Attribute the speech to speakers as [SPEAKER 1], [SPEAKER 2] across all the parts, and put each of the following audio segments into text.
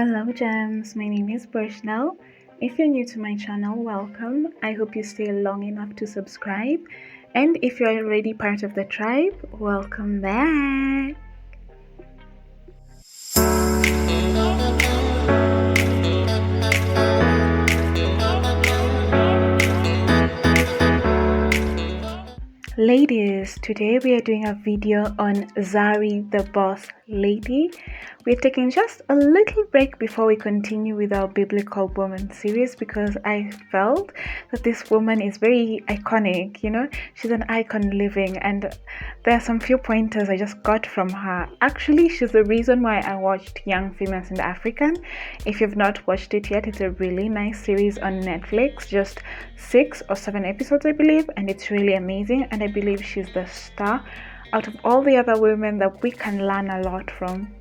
[SPEAKER 1] Hello gems, my name is Bushnell. If you're new to my channel, welcome. I hope you stay long enough to subscribe. And if you're already part of the tribe, welcome back. Ladies, today we are doing a video on Zari the Boss Lady. We're taking just a little break before we continue with our Biblical Woman series because I felt that this woman is very iconic, she's an icon living, and there are some few pointers I just got from her. Actually, she's the reason why I watched Young Females in the African. If you've not watched it yet, it's a really nice series on Netflix, just 6 or 7 episodes I believe, and it's really amazing, and I believe she's the star out of all the other women that we can learn a lot from.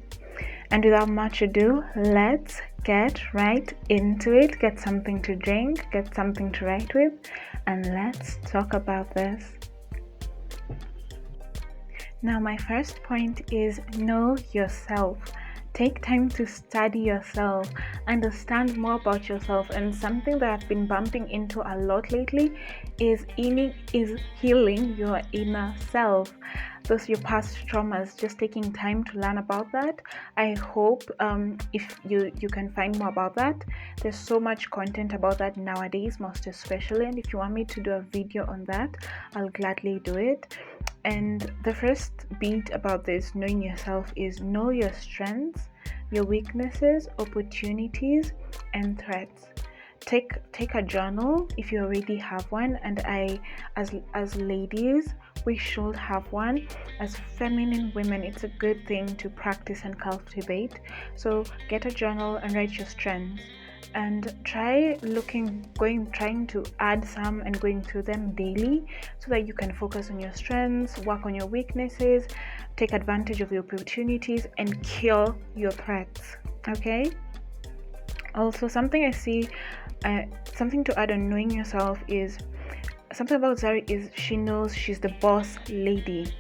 [SPEAKER 1] And without much ado, let's get right into it. Get something to drink, get something to write with, and let's talk about this. Now, my first point is know yourself. Take time to study yourself, understand more about yourself, and something that I've been bumping into a lot lately is healing your inner self. Those your past traumas, just taking time to learn about that. I hope if you can find more about that. There's so much content about that nowadays, most especially, and if you want me to do a video on that, I'll gladly do it. And the first beat about this knowing yourself is know your strengths, your weaknesses, opportunities, and threats. Take a journal if you already have one, and as ladies, we should have one. As feminine women, it's a good thing to practice and cultivate. So get a journal and write your strengths, and trying to add some and going through them daily so that you can focus on your strengths, work on your weaknesses, take advantage of the opportunities, and kill your threats. Okay? Also, something I see, something to add on knowing yourself is something about Zari is she knows she's the boss lady,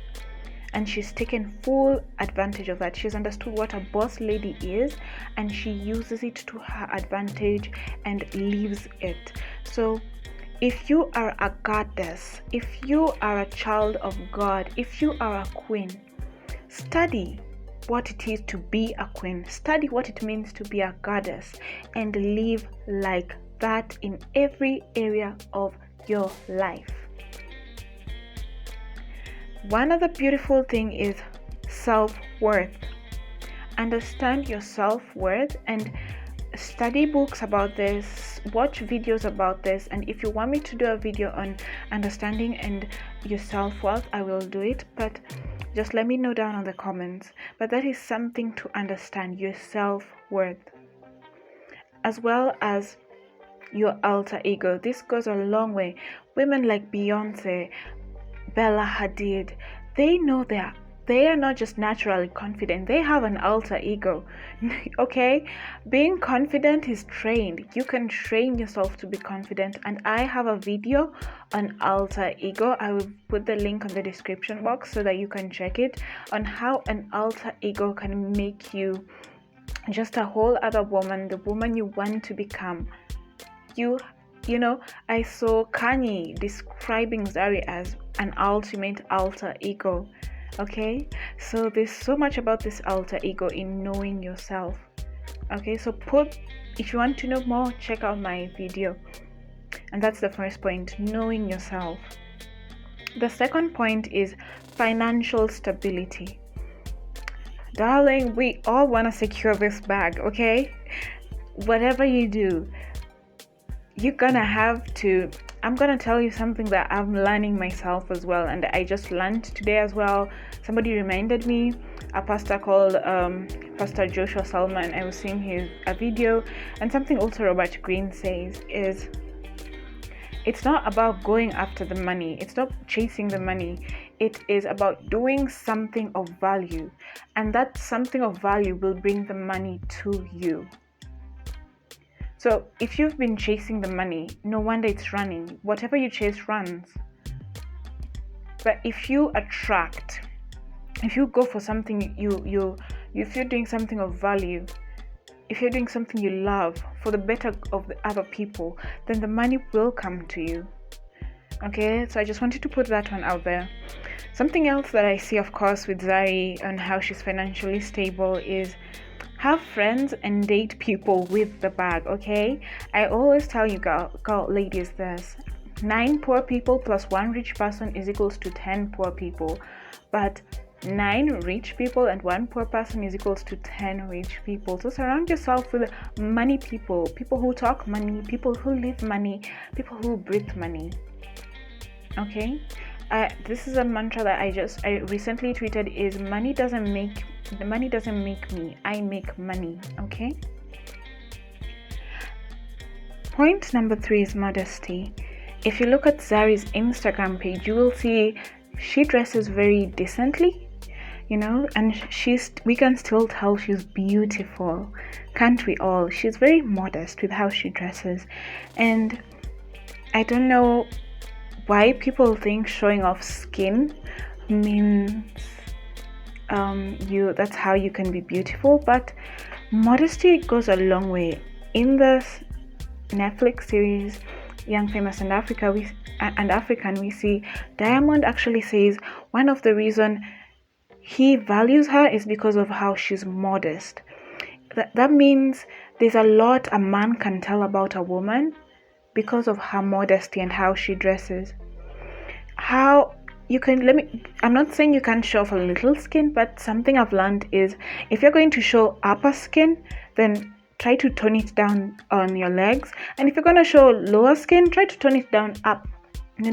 [SPEAKER 1] and she's taken full advantage of that. She's understood what a boss lady is, and she uses it to her advantage and lives it. So if you are a goddess, if you are a child of God, if you are a queen, study what it is to be a queen, study what it means to be a goddess, and live like that in every area of your life. One other beautiful thing is self-worth. Understand your self-worth and study books about this, watch videos about this, and if you want me to do a video on understanding and your self-worth, I will do it, but just let me know down in the comments. But that is something to understand, your self-worth, as well as your alter ego. This goes a long way. Women like Beyonce, Bella Hadid, they know they are not just naturally confident, they have an alter ego. Okay, being confident is trained. You can train yourself to be confident, and I have a video on alter ego. I will put the link on the description box so that you can check it, on how an alter ego can make you just a whole other woman, the woman you want to become. I saw Kanye describing Zari as an ultimate alter ego. Okay, so there's so much about this alter ego in knowing yourself. Okay, so if you want to know more, check out my video. And that's the first point, knowing yourself. The second point is financial stability. Darling, we all want to secure this bag, okay? Whatever you do, you're gonna have to. I'm gonna tell you something that I'm learning myself as well, and I just learned today as well. Somebody reminded me, a pastor called Pastor Joshua Salman. I was seeing a video, and something also Robert Greene says is, it's not about going after the money, it's not chasing the money, it is about doing something of value, and that something of value will bring the money to you. So if you've been chasing the money, no wonder it's running. Whatever you chase runs. But if you go for something, if you're doing something of value, if you're doing something you love for the better of the other people, then the money will come to you. Okay, so I just wanted to put that one out there. Something else that I see, of course, with Zari and how she's financially stable is have friends and date people with the bag, okay? I always tell you ladies this. 9 poor people plus 1 rich person is equals to 10 poor people. But 9 rich people and 1 poor person is equals to 10 rich people. So surround yourself with money people who talk money, people who live money, people who breathe money. Okay? This is a mantra that I recently tweeted is money doesn't make me, I make money. Okay? Point number 3 is modesty. If you look at Zari's Instagram page, you will see she dresses very decently, and we can still tell she's beautiful, can't we all? She's very modest with how she dresses, and I don't know why people think showing off skin means that's how you can be beautiful, but modesty goes a long way. In this Netflix series Young, Famous and African, we see Diamond actually says one of the reason he values her is because of how she's modest. That means there's a lot a man can tell about a woman because of her modesty and how she dresses. I'm not saying you can't show off a little skin, but something I've learned is if you're going to show upper skin, then try to tone it down on your legs, and if you're going to show lower skin, try to tone it down up. Do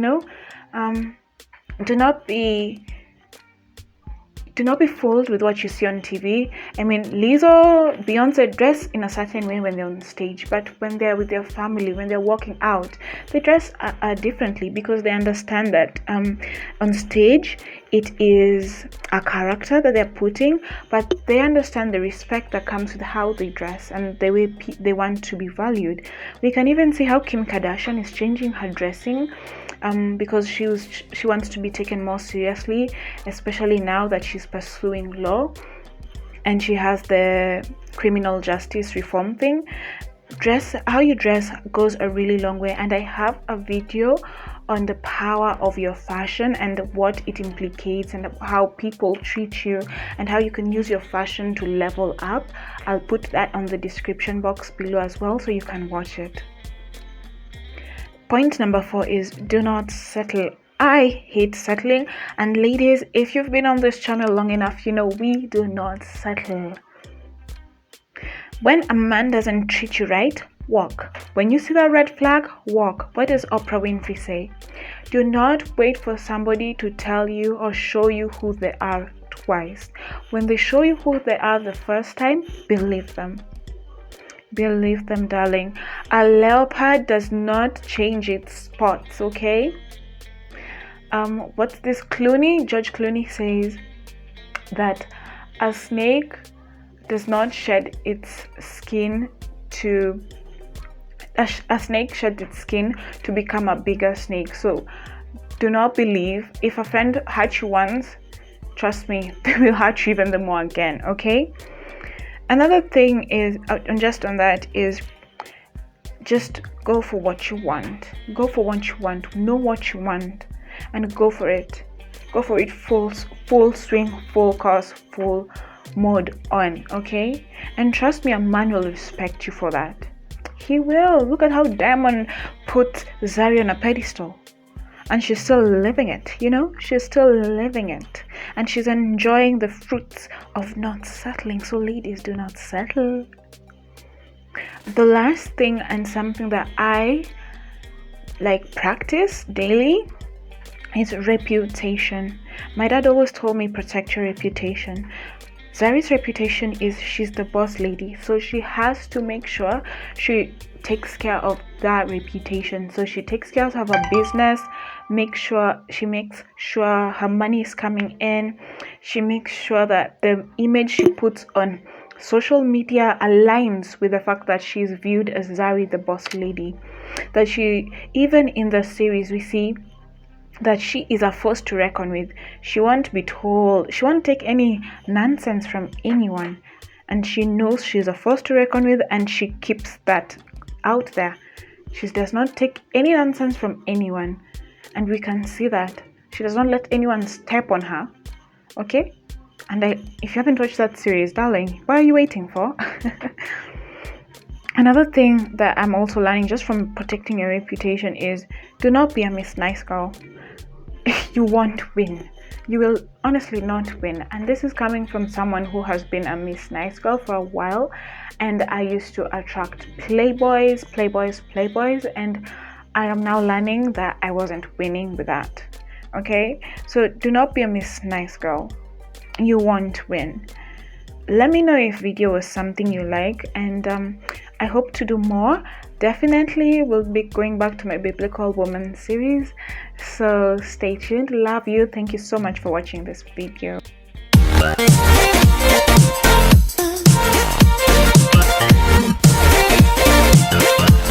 [SPEAKER 1] not be fooled with what you see on TV. I mean, Lizzo, Beyonce dress in a certain way when they're on stage, but when they're with their family, when they're walking out, they dress differently because they understand that on stage it is a character that they're putting, but they understand the respect that comes with how they dress and the way they want to be valued. We can even see how Kim Kardashian is changing her dressing because she wants to be taken more seriously, especially now that she's pursuing law and she has the criminal justice reform thing. How you dress goes a really long way, and I have a video on the power of your fashion and what it implicates and how people treat you and how you can use your fashion to level up. I'll put that on the description box below as well so you can watch it. Point number 4 is do not settle. I hate settling, and ladies, if you've been on this channel long enough, we do not settle. When a man doesn't treat you right, walk. When you see that red flag, walk. What does Oprah Winfrey say? Do not wait for somebody to tell you or show you who they are twice. When they show you who they are the first time, believe them. Believe them, darling. A leopard does not change its spots, okay? What's this? George Clooney says that a snake does not shed its skin a snake sheds its skin to become a bigger snake. So do not believe if a friend hurt you once, trust me, they will hurt you even the more again, okay? Another thing is, just on that, is just go for what you want. Go for what you want. Know what you want and go for it. Go for it full swing, full course, full mode on, okay? And trust me, a man will respect you for that. He will. Look at how Diamond put Zari on a pedestal. And she's still living it, She's still living it. And she's enjoying the fruits of not settling. So ladies, do not settle. The last thing, and something that I practice daily, is reputation. My dad always told me protect your reputation. Zari's reputation is she's the boss lady, so she has to make sure she takes care of that reputation. So she takes care of her business, she makes sure her money is coming in. She makes sure that the image she puts on social media aligns with the fact that she's viewed as Zari the boss lady. That even in the series we see that she is a force to reckon with. She won't be told, she won't take any nonsense from anyone. and she knows she's a force to reckon with, and she keeps that out there. She does not take any nonsense from anyone, and we can see that. She does not let anyone step on her, okay? And if you haven't watched that series, darling, what are you waiting for? Another thing that I'm also learning just from protecting your reputation is do not be a Miss Nice Girl. You won't win. You will honestly not win. And this is coming from someone who has been a Miss Nice Girl for a while, and I used to attract playboys, and I am now learning that I wasn't winning with that. Okay? So do not be a Miss Nice Girl. You won't win. Let me know if video was something you like, and I hope to do more. Definitely will be going back to my biblical woman series, so stay tuned. Love you. Thank you so much for watching this video.